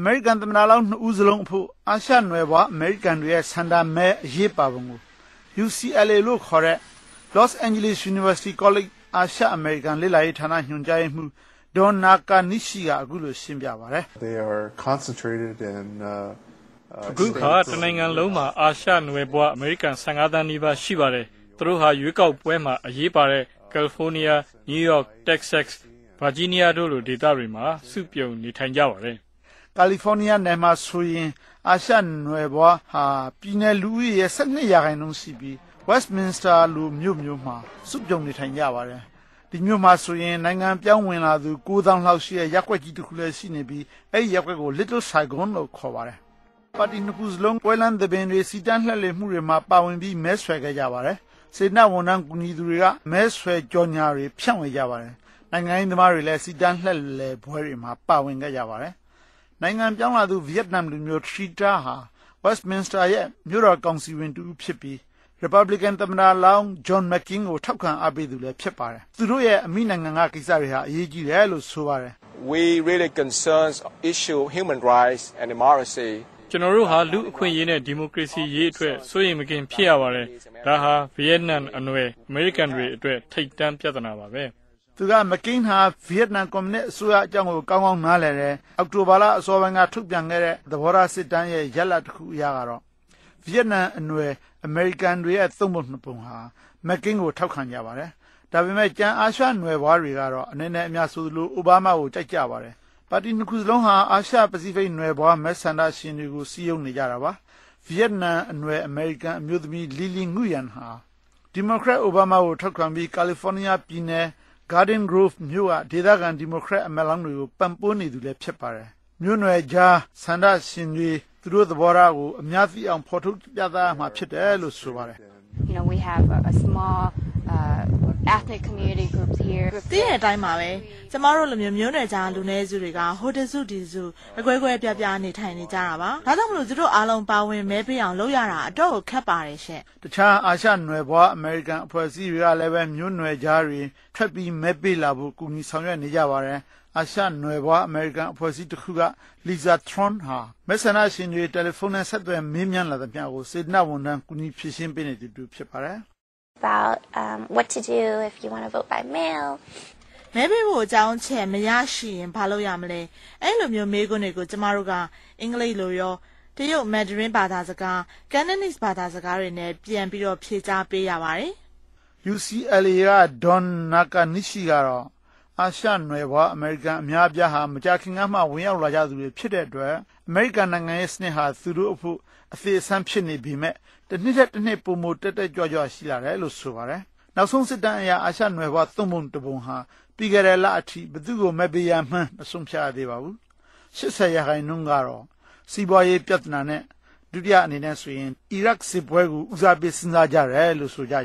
American သမ္မတလောင်း2ဦးစလုံးအဖို့အာရှနွယ်ဘွား American တွေရဲ့ဆန္ဒမဲအရေးပါပုံကို UCLA လို့ခေါ်တဲ့ Los Angeles University College အာရှ American လေ့လာရေးဌာနညွှန်ကြားရေးမှူး Don Nakanishi ကအခုလိုရှင်းပြပါတယ် They are concentrated in အခုခါတနိုင်ငံလုံးမှာအာရှနွယ်ဘွား American 15 သန်းနီးပါးရှိပါတယ်သူတို့ဟာရွေးကောက်ပွဲမှာအရေးပါတဲ့ California, New York, Texas, Virginia တို့လိုဒေသတွေမှာစုပြုံနေထိုင်ကြပါတယ်ကယ်လီဖိုးနီးယားနယ်မှာဆိုရင်အာရှနွယ်ဘွားဟာပြည်နယ်လူဦးရေရဲ့12%ရှိပြီး Westminster လိုမြို့မှာစုပြုံနေထိုင်ကြပါတယ်ဒီမြို့မှာဆိုရင်နိုင်ငံပြောင်းဝင်လာသူ9000လောက်ရှိတဲ့ရပ်ကွက်ကြီးတစ်ခုလည်းရှိနေပြီးအဲ့ဒီရပ်ကွက်ကို Little Saigon လို့ခေါ်ပါတယ်ပါတီနှစ်ခုစလုံးပွဲလမ်းသဘင်တွေစီတန်းလှည့်လည်မှုတွေမှာပါဝင်ပြီးမဲဆွယ်ခဲ့ကြပါတယ်စေတနာဝန်ထမ်းကူညီသူတွေကမဲဆွယ်ကြော်ညာတွေဖြန့်ဝေကြပါတယ်နိုင်ငံရေးသမားတွေလည်းစီတန်းလှည့်လည်ပွဲတွေမှာပါဝင်ခဲ့ကြပါတယ်နိုင်ငံပြောင်းလာသူဗီယက်နမ်လူမျိုး Trita ဟာ Westminster ရဲ့မြို့တော်ကောင်စီဝင်တူဖြစ်ပြီး Republican သမ္မတလောင်း John McCain ကိုထောက်ခံအားပေးသူလည်းဖြစ်ပါတယ်သူတို့ရဲ့အမိနိုင်ငံကကိစ္စတွေဟာအရေးကြီးတယ်လို့ဆိုပါတယ် We really concerns issue human rights and democracyကျွန်တော်တို့ဟာလူအခွင့်အရေးနဲ့ဒီမိုကရေစီရေးအတွက်စိုးရိမ်မကင်းဖြစ်ရပါတယ်ဒါဟာဗီယက်နမ်အနွယ်အမေရိကန်တွေအတွက်ထိပ်တန်းပြဿနာပါပဲသူကမကင်းဟာဗီယက်နမ်ကွန်မြူနစ်အစိုးရအကြောင်းကိုကောင်းကောင်းနားလည်တယ်အောက်တိုဘာလအစောပိုင်းကထုတ်ပြန်ခဲ့တဲ့သဘောထားစစ်တမ်းရဲ့ရလဒ်တစ်ခုအရကတော့ဗီယက်နမ်အနွယ်အမေရိကန်တွေရဲ့သုံးပုံနှစ်ပုံဟာမကင်းကိုထောက်ခံကြပါတယ်ဒါပေမဲ့ကျန်အာရှနွယ်ဘွားတွေကတော့အနေနဲ့အများဆိုသလိုအိုဘားမားကိုကြိုက်ကြပါတယ်ပါတီနှစ်ခုစလုံးဟာအာရှပစိဖိတ်နွယ်ဘွားမဲဆန္ဒရှင်တွေကိုစီးရုံနေကြတာပါဗီယက်နမ်အနွယ်အမေရိကန်အမျိုးသမီးလီလီငူယန်ဟာဒီမိုကရက်အိုဘားမားကိုထောက်ခံပြီးကယ်လီဖိုးနီးယားပြည်နယ် Garden Grove မြို့ကဒေသခံဒီမိုကရက်အမတ်လောင်းတွေကိုပံ့ပိုးနေသူလည်းဖြစ်ပါတယ်မြို့နယ်ကြားဆန္ဒရှင်တွေသူတို့သဘောထားကိုအများသိအောင်ဖော်ထုတ်ပြသမှာဖြစ်တယ်လို့ဆိုပါတယ် You know, we have a small ethnic community groups here. တည့်တဲ့အတိုင်းပါပဲကျမတို့လိုမျိုးနယ်ကြားလူနည်းစုတွေကဟိုတစုဒီစုအကွဲကွဲပြားပြားနေထိုင်နေကြတာပါဒါကြောင့်မလို့သူတို့အားလုံးပါဝင်မဲပေးအောင်လုပ်ရတာအတော့ခက်ပါတယ်ရှင့်တခြားအာရှနွယ်ဘွားအမေရိကန်အဖွဲ့အစည်းတွေကလည်းပဲမျိုးနွယ်ကြားတွေထွက်ပြီးမဲပေးလာဖို့ကူညီဆောင်ရွက်နေကြပါတယ်အာရှနွယ်ဘွားအမေရိကန်အဖွဲ့အစည်းတစ်ခုက Lisa Tron ဟာမဲဆန္ဒရှင်တွေတယ်လီဖုန်းနဲ့ဆက်သွယ်မေးမြန်းလာတဲ့မျှကိုစေတနာဝန်ထမ်းကူညီဖြည့်ရှင်းပေးနေသူဖြစ်ပါတယ် about what to do if you want to vote by mail မဲပေးဖို့အကြောင်းချက်မရရှိရင်ဘာလုပ်ရမလဲအဲ့လိုမျိုးမေးခွန်းတွေကိုကျမတို့ကအင်္ဂလိပ်လိုရောတရုတ်မန်ဒရင်းဘာသာစကား Cantonese ဘာသာစကားတွေနဲ့ပြန်ပြီးတော့ဖြေကြားပေးရပါတယ် UCLA က Don Nakanishi ကတော့အာရှနွယ်ဘွားအမေရိကန်အများအပြားဟာမကြာခင်ကမှဝင်ရောက်လာကြသူတွေဖြစ်တဲ့အတွက်အမေရိကန်နိုင်ငံရဲ့စနစ်ဟာသူတို့အဖို့အသေးအဆန်းဖြစ်နေပြီမဲ့တစ်နှစ်တစ်နှစ်ပုံမတက်တက်ကြွကြွရှိလာတယ်လို့ဆိုပါတယ်နောက်ဆုံးစစ်တမ်းအရအာရှနွယ်ဘွားသုံးပုံတစ်ပုံဟာပြီးခဲ့တဲ့လအထိဘယ်သူကိုမဲပေးရမှန်းမဆုံးဖြတ်ရသေးပါဘူး80%ကတော့စီးပွားရေးပြဿနာနဲ့ဒုတိယအနေနဲ့ဆိုရင်အီရတ်စစ်ပွဲကိုဦးစားပေးစဉ်းစားကြတယ်လို့ဆိုကြ